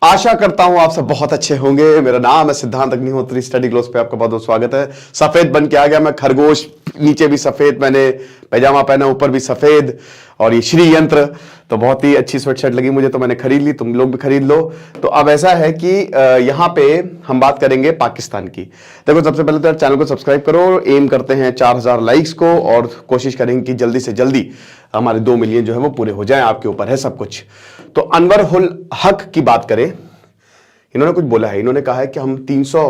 आशा करता हूं आप सब बहुत अच्छे होंगे। मेरा नाम है सिद्धांत अग्निहोत्री, स्टडी ग्लोस पे आपका बहुत बहुत स्वागत है। सफेद बन के आ गया मैं, खरगोश, नीचे भी सफेद मैंने पैजामा पहना, ऊपर भी सफेद, और ये श्री यंत्र। तो बहुत ही अच्छी स्वेटशर्ट लगी मुझे, तो मैंने खरीद ली, तुम लोग भी खरीद लो। तो अब ऐसा है कि यहाँ पे हम बात करेंगे पाकिस्तान की। देखो, सबसे पहले तो चैनल को सब्सक्राइब करो। एम करते हैं 4000 लाइक्स को, और कोशिश करेंगे कि जल्दी से जल्दी हमारे 2 मिलियन जो है वो पूरे हो जाएं। आपके ऊपर है सब कुछ। तो अनवर उल हक की बात करें, इन्होंने कुछ बोला है। इन्होंने कहा है कि हम 300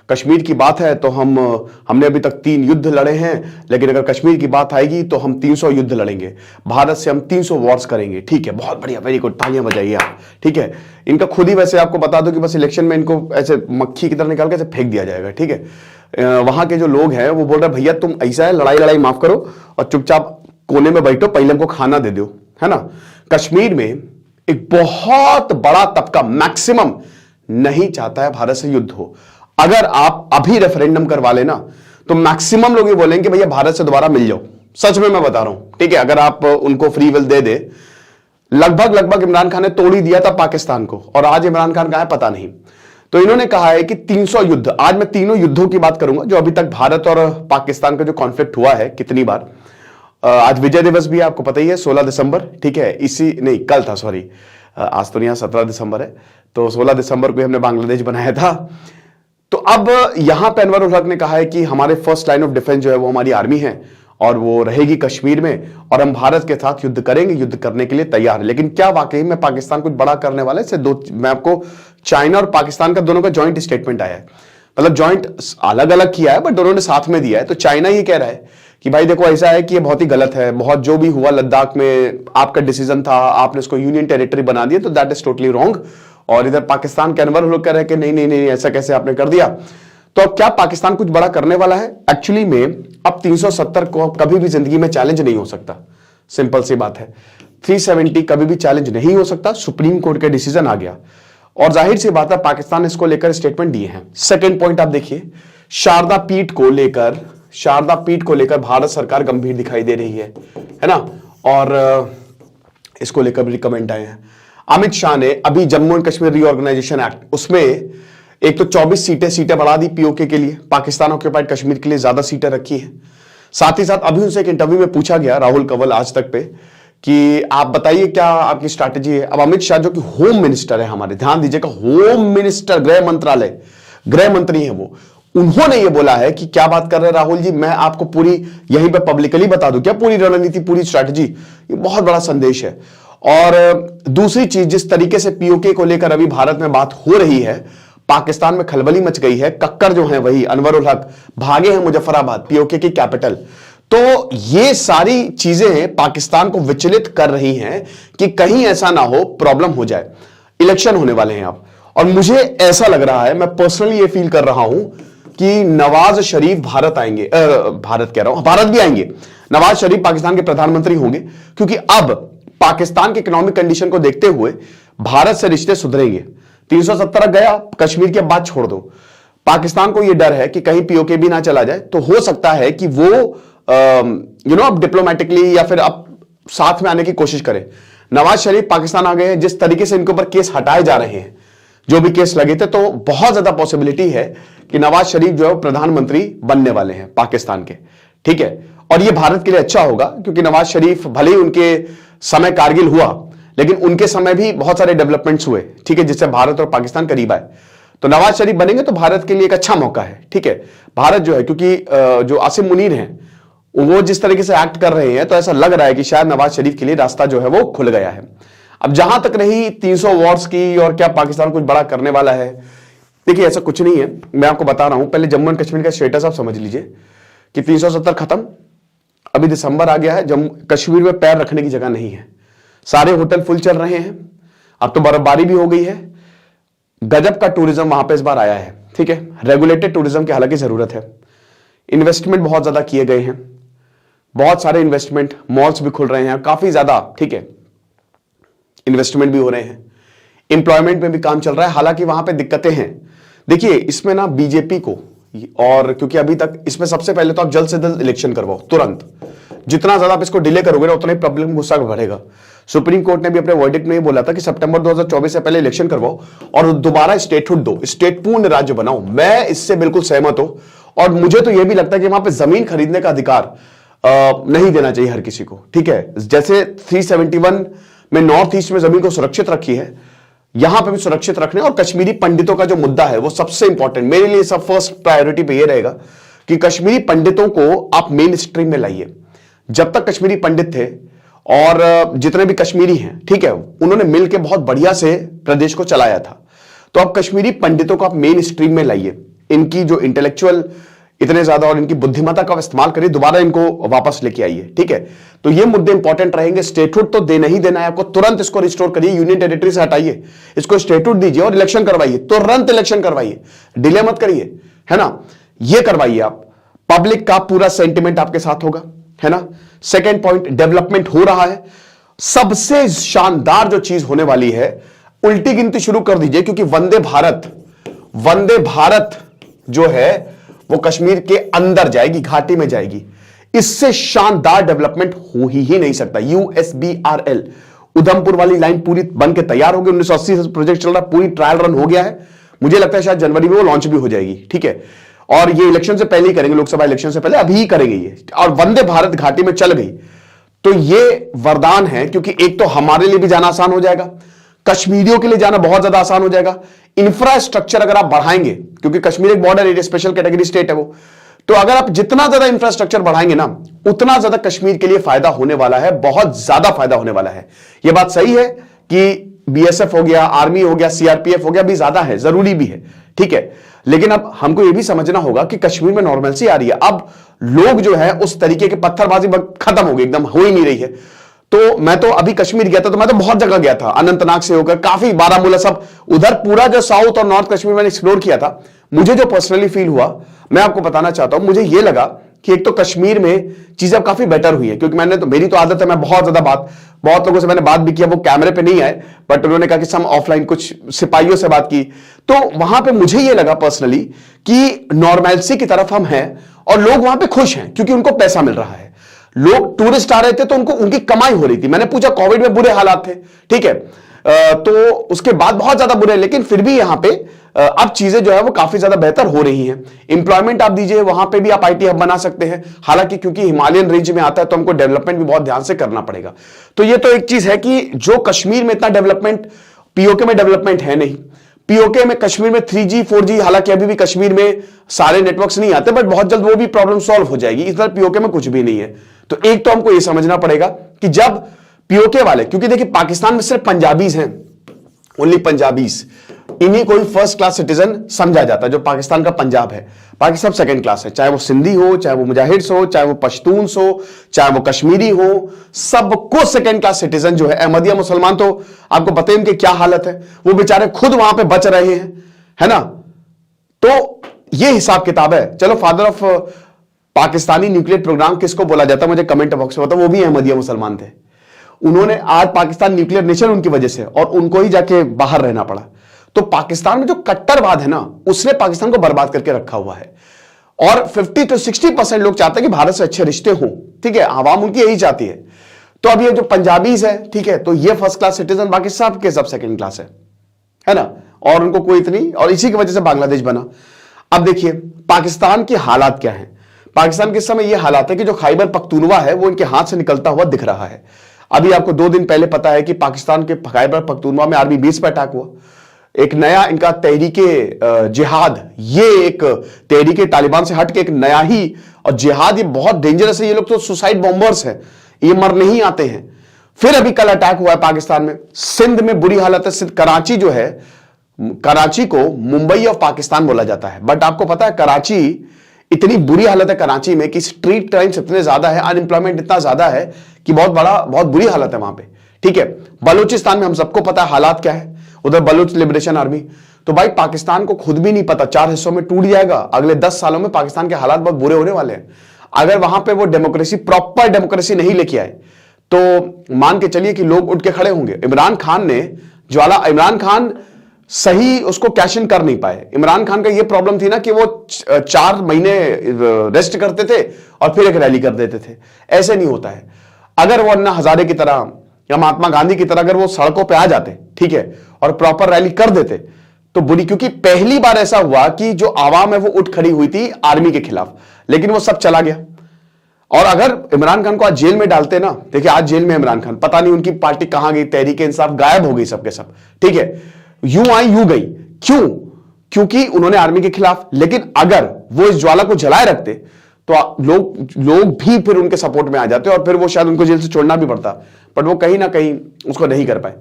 कश्मीर की बात है तो हमने अभी तक 3 युद्ध लड़े हैं, लेकिन अगर कश्मीर की बात आएगी तो हम 300 युद्ध लड़ेंगे, भारत से हम 300 वॉर्स करेंगे। ठीक है, बहुत बढ़िया, वेरी गुड, तालियां बजाइए आप। ठीक है, इनका खुद ही, वैसे आपको बता दो कि बस इलेक्शन में इनको ऐसे मक्खी की तरह निकाल के ऐसे फेंक दिया जाएगा। ठीक है, वहां के जो लोग हैं वो बोल रहे भैया तुम ऐसा है, लड़ाई माफ करो और चुपचाप कोने में बैठो, पहले हमको खाना दे दो, है ना। कश्मीर में एक बहुत बड़ा तबका, मैक्सिमम, नहीं चाहता है भारत से युद्ध हो। अगर आप अभी रेफरेंडम करवा लेना तो मैक्सिमम लोग ये बोलेंगे भैया भारत से दोबारा मिल जाओ। सच में मैं बता रहा हूं। ठीक है, अगर आप उनको फ्री विल दे दे, लगभग इमरान खान ने तोड़ ही दिया था पाकिस्तान को, और आज इमरान खान कहां है पता नहीं। तो इन्होंने कहा है कि 300 युद्ध, आज मैं तीनों युद्धों की बात करूंगा जो अभी तक भारत और पाकिस्तान का जो कॉन्फ्लिक्ट हुआ है, कितनी बार। आज विजय दिवस भी है, आपको पता ही है, 16 दिसंबर। ठीक है, कल था, सॉरी, आज तो नहीं, 17 दिसंबर है। तो 16 दिसंबर को हमने बांग्लादेश बनाया था। तो अब यहां पे अनवर उल हक ने कहा है कि हमारे फर्स्ट लाइन ऑफ डिफेंस जो है वो हमारी आर्मी है, और वो रहेगी कश्मीर में, और हम भारत के साथ युद्ध करेंगे, युद्ध करने के लिए तैयार है। लेकिन क्या वाकई में पाकिस्तान कुछ बड़ा करने वाला है? मैं आपको चाइना और पाकिस्तान का दोनों का ज्वाइंट स्टेटमेंट आया है, मतलब ज्वाइंट अलग अलग किया है बट दोनों ने साथ में दिया है। तो चाइना ये कह रहा है कि भाई देखो, ऐसा है कि ये बहुत ही गलत है, बहुत जो भी हुआ लद्दाख में आपका डिसीजन था, आपने इसको यूनियन टेरिटरी बना दिया, तो दैट इज टोटली रॉन्ग। और इधर पाकिस्तान के अनवर लोग कह रहे हैं कि नहीं, ऐसा कैसे आपने कर दिया। तो अब क्या पाकिस्तान कुछ बड़ा करने वाला है? एक्चुअली में अब 370 को कभी भी जिंदगी में चैलेंज नहीं हो सकता, सिंपल सी बात है। 370 कभी भी चैलेंज नहीं हो सकता, सुप्रीम कोर्ट का डिसीजन आ गया, और जाहिर सी बात है पाकिस्तान ने इसको लेकर स्टेटमेंट दिए हैं। सेकेंड पॉइंट आप देखिए, शारदा पीठ को लेकर भारत सरकार गंभीर दिखाई दे रही है ना, और इसको लेकर भी कमेंट आए हैं। अमित शाह ने अभी Jammu and Kashmir reorganisation act, उसमें एक तो 24 सीटें बढ़ा दी पीओके के लिए, पाकिस्तान ऑक्यूपाइड कश्मीर के लिए ज्यादा सीटें रखी है। साथ ही साथ अभी उनसे एक इंटरव्यू में पूछा गया, राहुल कंवल आज तक पे, कि आप बताइए क्या आपकी स्ट्रैटेजी है। अब अमित शाह जो कि होम मिनिस्टर है हमारे, ध्यान दीजिएगा, होम मिनिस्टर, गृह मंत्रालय, गृह मंत्री है वो, उन्होंने ये बोला है कि क्या बात कर रहे हैं राहुल जी, मैं आपको पूरी यहीं पे पब्लिकली बता दूं क्या, पूरी रणनीति, पूरी स्ट्रैटेजी। ये बहुत बड़ा संदेश है। और दूसरी चीज, जिस तरीके से पीओके को लेकर अभी भारत में बात हो रही है, पाकिस्तान में खलबली मच गई है। कक्कर जो है वही अनवर उल हक भागे हैं मुजफ्फराबाद, पीओके की कैपिटल। तो ये सारी चीजें पाकिस्तान को विचलित कर रही हैं कि कहीं ऐसा ना हो, प्रॉब्लम हो जाए। इलेक्शन होने वाले हैं अब, और मुझे ऐसा लग रहा है, मैं पर्सनली ये फील कर रहा हूं कि नवाज शरीफ भारत आएंगे, भारत भी आएंगे। नवाज शरीफ पाकिस्तान के प्रधानमंत्री होंगे, क्योंकि अब पाकिस्तान के इकोनॉमिक कंडीशन को देखते हुए भारत से रिश्ते सुधरेंगे। 370 गया, कश्मीर के बाद छोड़ दो। पाकिस्तान को यह डर है कि कहीं पीओके भी ना चला जाए, तो हो सकता है कि वो अब डिप्लोमेटिकली या फिर अब साथ में आने की कोशिश करें। नवाज शरीफ पाकिस्तान आ गए हैं, जिस तरीके से इनके ऊपर केस हटाए जा रहे हैं, जो भी केस लगे थे, तो बहुत ज्यादा पॉसिबिलिटी है कि नवाज शरीफ जो है प्रधानमंत्री बनने वाले हैं पाकिस्तान के। ठीक है, और ये भारत के लिए अच्छा होगा, क्योंकि नवाज शरीफ, भले ही उनके समय कारगिल हुआ, लेकिन उनके समय भी बहुत सारे डेवलपमेंट्स हुए, ठीक है, जिससे भारत और पाकिस्तान करीब आए। तो नवाज शरीफ बनेंगे तो भारत के लिए एक अच्छा मौका है। ठीक है, भारत जो है, क्योंकि जो आसिम मुनीर हैं वो जिस तरीके से एक्ट कर रहे हैं, तो ऐसा लग रहा है कि शायद नवाज शरीफ के लिए रास्ता जो है वो खुल गया है। अब जहां तक रही 300 वॉर्स की, और क्या पाकिस्तान कुछ बड़ा करने वाला है, देखिए ऐसा कुछ नहीं है। मैं आपको बता रहा हूं, पहले जम्मू एंड कश्मीर का स्टेटस आप समझ लीजिए कि 370 खत्म, अभी दिसंबर आ गया है, जम्मू कश्मीर में पैर रखने की जगह नहीं है, सारे होटल फुल चल रहे हैं, अब तो बर्फबारी भी हो गई है, गजब का टूरिज्म वहां पे इस बार आया है। ठीक है, रेगुलेटेड टूरिज्म की हालांकि जरूरत है, इन्वेस्टमेंट बहुत ज्यादा किए गए हैं, बहुत सारे इन्वेस्टमेंट, मॉल्स भी खुल रहे हैं काफी ज्यादा। ठीक है, इन्वेस्टमेंट भी हो रहे हैं, एम्प्लॉयमेंट में भी काम चल रहा है। हालांकि वहां पे दिक्कतें हैं। देखिए इसमें ना बीजेपी को, और क्योंकि अभी तक इसमें सबसे पहले तो आप जल्द से जल्द इलेक्शन करवाओ तुरंत, जितना ज्यादा आप इसको डिले करोगे ना उतना ही प्रॉब्लम गुस्सा बढ़ेगा। सुप्रीम कोर्ट ने भी अपने वर्डिक्ट में ये बोला था कि सितंबर 2024 से पहले इलेक्शन करवाओ और दोबारा स्टेटहुड दो, स्टेट पूर्ण राज्य बनाओ। मैं इससे बिल्कुल सहमत हूं और मुझे तो यह भी लगता है कि वहां पे जमीन खरीदने का अधिकार नहीं देना चाहिए हर किसी को, ठीक है। जैसे 371 में नॉर्थ ईस्ट में जमीन को सुरक्षित रखी है, यहां पे भी सुरक्षित रखने। और कश्मीरी पंडितों का जो मुद्दा है वो सबसे इंपॉर्टेंट मेरे लिए, सब फर्स्ट प्रायोरिटी पे ये रहेगा कि कश्मीरी पंडितों को आप मेन स्ट्रीम में लाइए। जब तक कश्मीरी पंडित थे और जितने भी कश्मीरी हैं, ठीक है, उन्होंने मिलकर बहुत बढ़िया से प्रदेश को चलाया था। तो अब कश्मीरी पंडितों को आप मेन स्ट्रीम में लाइए, इनकी जो इंटेलेक्चुअल इतने ज्यादा और इनकी बुद्धिमत्ता का इस्तेमाल करिए, दोबारा इनको वापस लेके आइए, ठीक है। तो ये मुद्दे इंपॉर्टेंट रहेंगे। स्टेटहुड तो देना ही देना है आपको, तुरंत इसको रिस्टोर करिए, यूनियन टेरिटरी से हटाइए, इसको स्टेटहुड दीजिए और इलेक्शन करवाइए, तुरंत इलेक्शन करवाइए, डिले मत करिए, है ना। ये करवाइए आप, पब्लिक का पूरा सेंटिमेंट आपके साथ होगा, है ना। सेकेंड पॉइंट, डेवलपमेंट हो रहा है। सबसे शानदार जो चीज होने वाली है, उल्टी गिनती शुरू कर दीजिए, क्योंकि वंदे भारत जो है वो कश्मीर के अंदर जाएगी, घाटी में जाएगी। इससे शानदार डेवलपमेंट हो ही नहीं सकता। USBRL उधमपुर वाली लाइन पूरी बन के तैयार होगी, 1980 से प्रोजेक्ट चल रहा है, पूरी ट्रायल रन हो गया है। मुझे लगता है शायद जनवरी में वो लॉन्च भी हो जाएगी, ठीक है। और ये इलेक्शन से पहले ही करेंगे, लोकसभा इलेक्शन से पहले अभी ही करेंगे ये। और वंदे भारत घाटी में चल गई तो ये वरदान है, क्योंकि एक तो हमारे लिए भी जाना आसान हो जाएगा, कश्मीरियों के लिए जाना बहुत ज्यादा आसान हो जाएगा। इंफ्रास्ट्रक्चर अगर आप बढ़ाएंगे, क्योंकि कश्मीर एक border area, special category state है वो, तो अगर आप जितना ज्यादा इंफ्रास्ट्रक्चर बढ़ाएंगे ना, उतना ज्यादा कश्मीर के लिए फायदा होने वाला है, बहुत ज्यादा फायदा होने वाला है। यह बात सही है कि BSF हो गया, आर्मी हो गया, CRPF हो गया, भी ज्यादा है, जरूरी भी है, ठीक है। लेकिन अब हमको यह भी समझना होगा कि कश्मीर में नॉर्मलसी आ रही है। अब लोग जो है उस तरीके की पत्थरबाजी खत्म हो गई, एकदम हो ही नहीं रही है। तो मैं तो अभी कश्मीर गया था, तो मैं तो बहुत जगह गया था, अनंतनाग से होकर काफी, बारामूला, सब उधर पूरा जो साउथ और नॉर्थ कश्मीर मैंने एक्सप्लोर किया था। मुझे जो पर्सनली फील हुआ मैं आपको बताना चाहता हूं। मुझे यह लगा कि एक तो कश्मीर में चीजें काफी बेटर हुई है, क्योंकि मेरी तो आदत है, मैं बहुत ज्यादा बहुत लोगों से मैंने बात भी किया, वो कैमरे पे नहीं आए, बट उन्होंने कहा कि हम ऑफलाइन कुछ सिपाहियों से बात की, तो वहां पे मुझे यह लगा पर्सनली कि नॉर्मैलिटी की तरफ हम हैं और लोग वहां पे खुश हैं, क्योंकि उनको पैसा मिल रहा है। लोग टूरिस्ट आ रहे थे तो उनकी कमाई हो रही थी। मैंने पूछा, कोविड में बुरे हालात थे, ठीक है, तो उसके बाद बहुत ज्यादा बुरे, लेकिन फिर भी यहां पे अब चीजें जो है वो काफी ज्यादा बेहतर हो रही हैं। इंप्लॉयमेंट आप दीजिए, वहां पे भी आप IT हब बना सकते हैं। हालांकि क्योंकि हिमालयन रेंज में आता है तो हमको डेवलपमेंट भी बहुत ध्यान से करना पड़ेगा। तो ये तो एक चीज है कि जो कश्मीर में इतना डेवलपमेंट, POK में डेवलपमेंट है नहीं। POK में कश्मीर में 3G 4G, हालांकि अभी भी कश्मीर में सारे नेटवर्क्स नहीं आते, बट बहुत जल्द वो भी प्रॉब्लम सॉल्व हो जाएगी। इधर POK में कुछ भी नहीं है। तो एक तो हमको ये समझना पड़ेगा कि जब POK वाले, क्योंकि देखिए पाकिस्तान में सिर्फ पंजाबीज हैं, ओनली पंजाबीज, इन्हीं को ही फर्स्ट क्लास सिटीजन समझा जाता है। जो पाकिस्तान का पंजाब है, बाकी सब सेकंड क्लास है, चाहे वो सिंधी हो, चाहे वो मुजाहिद्स हो, चाहे वो पश्तून हो, चाहे वो कश्मीरी हो, सबको सेकंड क्लास सिटीजन जो है। अहमदिया मुसलमान तो आपको पता है उनकी क्या हालत है, वो बेचारे खुद वहां पे बच रहे हैं, है ना। तो ये हिसाब किताब है। चलो, father of Pakistani nuclear programme किसको बोला जाता है, मुझे कमेंट बॉक्स में बताओ। वो भी अहमदिया मुसलमान थे। उन्होंने आज पाकिस्तान न्यूक्लियर नेशन उनकी वजह से, और उनको ही जाके बाहर रहना पड़ा। तो पाकिस्तान में जो कट्टरवाद है ना, उसने पाकिस्तान को बर्बाद करके रखा हुआ है। और 50 to 60% लोग चाहते हैं कि भारत से अच्छे रिश्ते हों, ठीक है, आवाम उनकी यही चाहती है। तो अब ये जो पंजाबीज है, ठीक है, तो ये फर्स्ट क्लास सिटीजन, बाकी सब के सब सेकंड क्लास है ना। और उनको कोई इतनी, और इसी की वजह से बांग्लादेश बना। अब देखिए पाकिस्तान के हालात क्या है। पाकिस्तान के समय यह हालात है कि जो खैबर पख्तूनवा है वो इनके हाथ से निकलता हुआ दिख रहा है। अभी आपको 2 दिन पहले पता है कि पाकिस्तान के खैबर पख्तूनवा में आर्मी बेस पर अटैक हुआ। एक नया इनका तहरीके जिहाद, ये एक तहरीके तालिबान से हट के एक नया ही, और जिहाद ये बहुत डेंजरस है। ये लोग तो सुसाइड बॉम्बर्स हैं, ये मरने ही आते हैं। फिर अभी कल अटैक हुआ है पाकिस्तान में। सिंध में बुरी हालत है। सिंध, कराची जो है, कराची को मुंबई ऑफ पाकिस्तान बोला जाता है, बट आपको पता है कराची, इतनी बुरी हालत है कराची में कि स्ट्रीट क्राइम्स इतने ज्यादा है, अनएम्प्लॉयमेंट इतना ज्यादा है कि बहुत बुरी हालत है वहां पे, ठीक है। बलूचिस्तान में हम सबको पता है हालात क्या है, उधर बलूच लिबरेशन आर्मी। तो भाई पाकिस्तान को खुद भी नहीं पता, 4 हिस्सों में टूट जाएगा। अगले 10 सालों में पाकिस्तान के हालात बहुत बुरे होने वाले हैं। अगर वहां पे वो डेमोक्रेसी, प्रॉपर डेमोक्रेसी नहीं लेके आए तो मान के चलिए कि लोग उठ के खड़े होंगे। इमरान खान सही उसको कैश इन कर नहीं पाए। इमरान खान का ये प्रॉब्लम थी ना कि वो 4 महीने रेस्ट करते थे और फिर एक रैली कर देते थे। ऐसे नहीं होता है। अगर वो अन्ना हजारे की तरह या महात्मा गांधी की तरह अगर वो सड़कों पे आ जाते, ठीक है, और प्रॉपर रैली कर देते तो बुरी, क्योंकि पहली बार ऐसा हुआ कि जो आवाम है वो उठ खड़ी हुई थी आर्मी के खिलाफ, लेकिन वो सब चला गया। और अगर इमरान खान को आज जेल में डालते ना, देखिए आज जेल में इमरान खान, पता नहीं उनकी पार्टी कहां गई, तहरीक इंसाफ गायब हो गई सबके सब, ठीक है, यूं आई यूं गई। क्यों? क्योंकि उन्होंने आर्मी के खिलाफ, लेकिन अगर वो इस ज्वाला को जलाए रखते तो लोग भी फिर उनके सपोर्ट में आ जाते और फिर वो शायद उनको जेल से छोड़ना भी पड़ता, बट वो कहीं ना कहीं उसको नहीं कर पाए।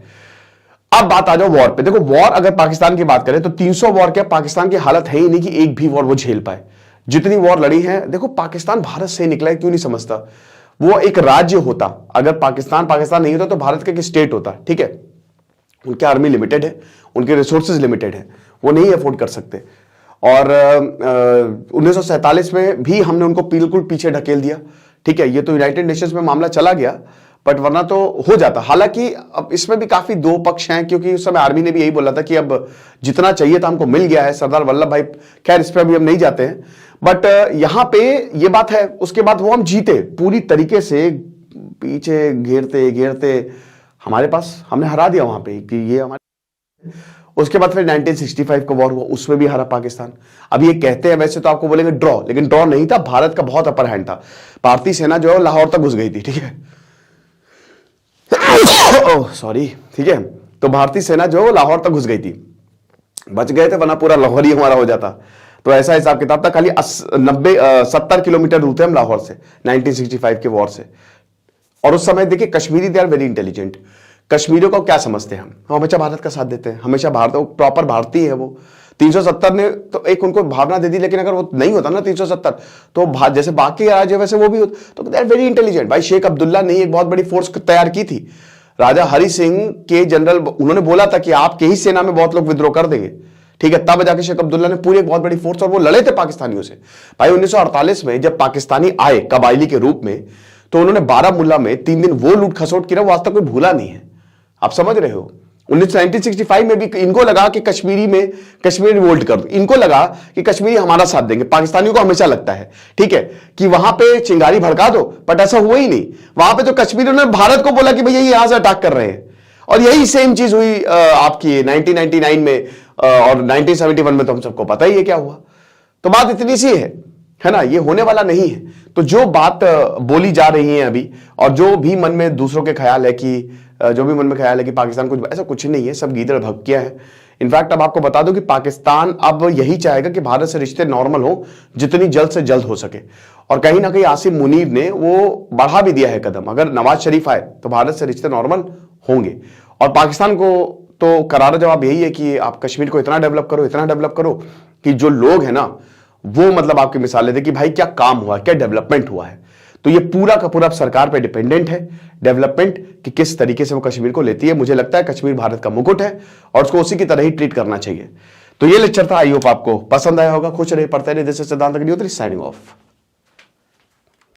अब बात आ जाओ वॉर पे। देखो वॉर अगर पाकिस्तान की बात करें तो 300 वॉर क्या, पाकिस्तान की हालत है ही नहीं कि एक भी वॉर वो झेल पाए। जितनी वॉर लड़ी है, देखो पाकिस्तान भारत से निकला है, क्यों नहीं समझता। वो एक राज्य होता, अगर पाकिस्तान नहीं होता तो भारत का एक स्टेट होता, ठीक है। उनकी आर्मी लिमिटेड है, उनके रिसोर्सेज लिमिटेड है, वो नहीं अफोर्ड कर सकते। और 1947 में भी हमने उनको बिल्कुल पीछे ढकेल दिया, ठीक है। ये तो यूनाइटेड नेशंस में मामला चला गया, बट वरना तो हो जाता। हालांकि अब इसमें भी काफी दो पक्ष हैं, क्योंकि उस समय आर्मी ने भी यही बोला था कि अब जितना चाहिए था हमको मिल गया है। सरदार वल्लभ भाई, खैर इस पर अभी हम नहीं जाते हैं, बट यहां पे ये बात है। उसके बाद वो हम जीते पूरी तरीके से, पीछे घेरते घेरते हमारे पास, हमने हरा दिया वहां पे कि ये हमारे। उसके बाद फिर 1965 का वॉर हुआ, उसमें भी हारा पाकिस्तान। अब ये कहते हैं वैसे तो आपको बोलेंगे ड्रॉ, लेकिन ड्रॉ नहीं था, भारत का बहुत अपर हैंड था। भारतीय सेना जो है लाहौर तक घुस गई थी, ठीक है। ओह सॉरी, ठीक है। तो भारतीय सेना जो लाहौर तक घुस गई थी, बच गए थे, वरना पूरा लाहौर ही हमारा हो जाता। तो ऐसा हिसाब किताब था। खाली 70 किलोमीटर दूर थे हम लाहौर से 1965 के वॉर से। और उस समय देखिए Kashmiri they are very intelligent. कश्मीरियों को क्या समझते हैं हम हमेशा भारत का साथ देते हैं, हमेशा भारत, प्रॉपर भारतीय है वो। 370 ने तो एक उनको भावना दे दी, लेकिन अगर वो नहीं होता ना 370, तो जैसे बाकी राज्य वैसे वो भी होते, तो दे आर वेरी इंटेलिजेंट। भाई शेख अब्दुल्ला ने एक बहुत बड़ी फोर्स तैयार की थी। राजा हरि सिंह के जनरल, उन्होंने बोला था कि आपके ही सेना में बहुत लोग विद्रोह कर देंगे, ठीक है। तब जाके शेख अब्दुल्ला ने पूरी एक बहुत बड़ी फोर्स, और वो लड़े थे पाकिस्तानियों से। भाई 1948 में जब पाकिस्तानी आए कबायली के रूप में, तो उन्होंने बारामुल्ला में 3 दिन वो लूट खसोट की ना, वो आज तक कोई भूला नहीं है। आप समझ रहे हो। 1965 में भी इनको लगा कि कश्मीर रिवोल्ट कर दो, इनको लगा कि कश्मीरी हमारा साथ देंगे। पाकिस्तानियों को हमेशा लगता है, ठीक है, कि वहां पे चिंगारी भड़का दो, बट ऐसा हुआ ही नहीं। वहां पे तो कश्मीरियों ने भारत को बोला कि भैया ये यहां से अटैक कर रहे हैं। और यही सेम चीज हुई आपकी 1999 में और 1971 में, तो हम सबको पता ही है क्या हुआ। तो बात इतनी सी है ना, ये होने वाला नहीं है। तो जो बात बोली जा रही है अभी, और जो भी मन में दूसरों के ख्याल है कि पाकिस्तान कुछ, ऐसा कुछ नहीं है, सब गीदड़ भभकिया है। इनफैक्ट अब आपको बता दो कि पाकिस्तान अब यही चाहेगा कि भारत से रिश्ते नॉर्मल हो, जितनी जल्द से जल्द हो सके। और कहीं ना कहीं आसिम मुनीर ने वो बढ़ा भी दिया है कदम। अगर नवाज शरीफ आए तो भारत से रिश्ते नॉर्मल होंगे। और पाकिस्तान को तो करारा जवाब यही है कि आप कश्मीर को इतना डेवलप करो कि जो लोग हैं ना, वो मतलब आपकी मिसाल लेते कि भाई क्या काम हुआ, क्या डेवलपमेंट हुआ है। तो ये पूरा का पूरा सरकार पे डिपेंडेंट है डेवलपमेंट, कि किस तरीके से वो कश्मीर को लेती है। मुझे लगता है कश्मीर भारत का मुकुट है और उसको उसी की तरह ही ट्रीट करना चाहिए। तो ये लेक्चर था, आई होप आपको पसंद आया होगा। खुश रहे, पढ़ते रहे। दिस इज सिद्धांत अग्निहोत्री साइनिंग ऑफ।